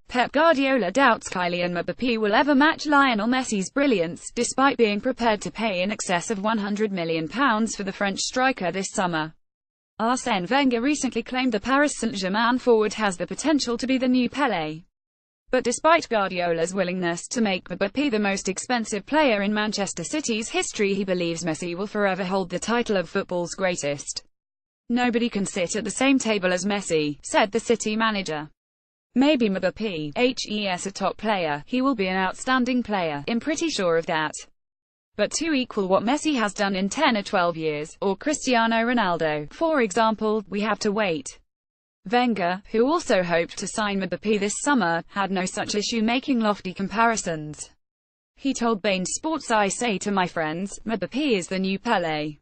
Pep Guardiola doubts Kylian Mbappe will ever match Lionel Messi's brilliance, despite being prepared to pay in excess of £100 million for the French striker this summer. Arsene Wenger recently claimed the Paris Saint-Germain forward has the potential to be the new Pelé. But despite Guardiola's willingness to make Mbappe the most expensive player in Manchester City's history, he believes Messi will forever hold the title of football's greatest. "Nobody can sit at the same table as Messi," said the City manager. "Maybe Mbappe is a top player, he will be an outstanding player, I'm pretty sure of that. But to equal what Messi has done in 10 or 12 years, or Cristiano Ronaldo, for example, we have to wait." Wenger, who also hoped to sign Mbappe this summer, had no such issue making lofty comparisons. He told Bein Sports, "I say to my friends, Mbappe is the new Pelé."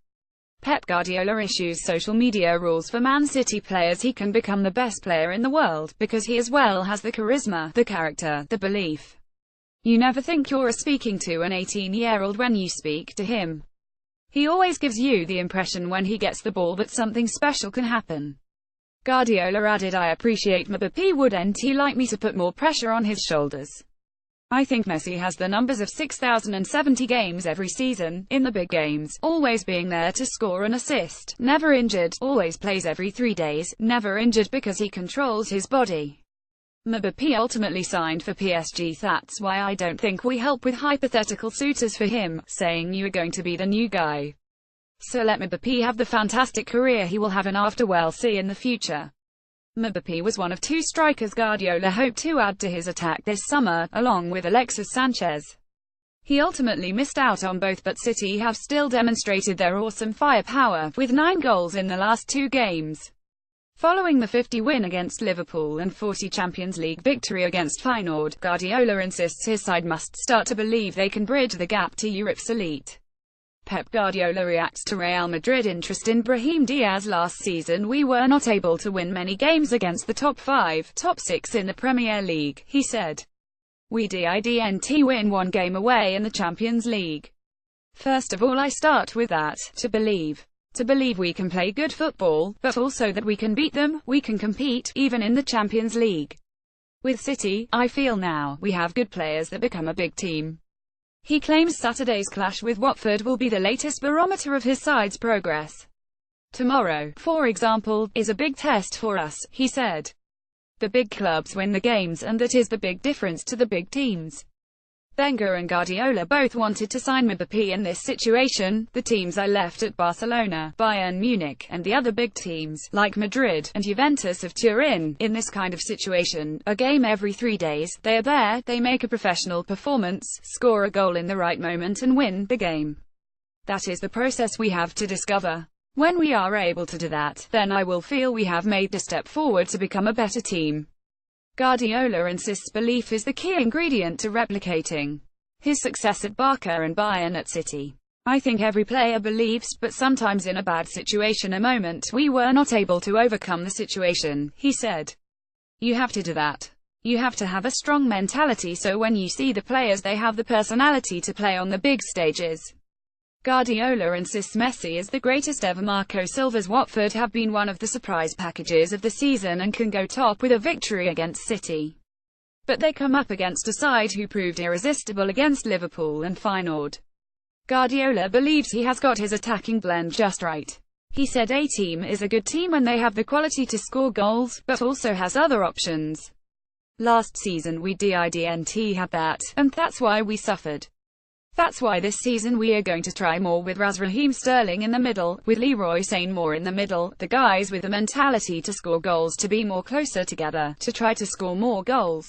Pep Guardiola issues social media rules for Man City players. He can become the best player in the world, because he as well has the charisma, the character, the belief. You never think you're speaking to an 18-year-old when you speak to him. He always gives you the impression when he gets the ball that something special can happen. Guardiola added, "I appreciate Mbappe wouldn't like me to put more pressure on his shoulders. I think Messi has the numbers of 6,070 games every season, in the big games, always being there to score an assist, never injured, always plays every 3 days, never injured because he controls his body." Mbappe ultimately signed for PSG. "That's why I don't think we help with hypothetical suitors for him, saying you are going to be the new guy. So let Mbappe have the fantastic career he will have, and after we'll see in the future." Mbappe was one of 2 strikers Guardiola hoped to add to his attack this summer, along with Alexis Sanchez. He ultimately missed out on both, but City have still demonstrated their awesome firepower, with 9 goals in the last 2 games. Following the 50 win against Liverpool and 40 Champions League victory against Feyenoord, Guardiola insists his side must start to believe they can bridge the gap to Europe's elite. Pep Guardiola reacts to Real Madrid interest in Brahim Diaz. "Last season we were not able to win many games against the top 5, top 6 in the Premier League," he said. "We didn't win 1 game away in the Champions League. First of all I start with that, to believe we can play good football, but also that we can beat them, we can compete, even in the Champions League. With City, I feel now, we have good players that become a big team." He claims Saturday's clash with Watford will be the latest barometer of his side's progress. "Tomorrow, for example, is a big test for us," he said. "The big clubs win the games, and that is the big difference to the big teams." Wenger and Guardiola both wanted to sign Mbappe in this situation. "The teams I left at Barcelona, Bayern Munich, and the other big teams, like Madrid, and Juventus of Turin, in this kind of situation, a game every 3 days, they are there, they make a professional performance, score a goal in the right moment and win the game. That is the process we have to discover. When we are able to do that, then I will feel we have made the step forward to become a better team." Guardiola insists belief is the key ingredient to replicating his success at Barca and Bayern at City. "I think every player believes, but sometimes in a bad situation, a moment, we were not able to overcome the situation," he said. "You have to do that. You have to have a strong mentality, so when you see the players, they have the personality to play on the big stages." Guardiola insists Messi is the greatest ever. Marco Silva's Watford have been one of the surprise packages of the season and can go top with a victory against City. But they come up against a side who proved irresistible against Liverpool and Feyenoord. Guardiola believes he has got his attacking blend just right. He said a team is a good team when they have the quality to score goals, but also has other options. "Last season we didn't have that, and that's why we suffered. That's why this season we are going to try more with Raheem Sterling in the middle, with Leroy Sane more in the middle, the guys with the mentality to score goals, to be more closer together, to try to score more goals."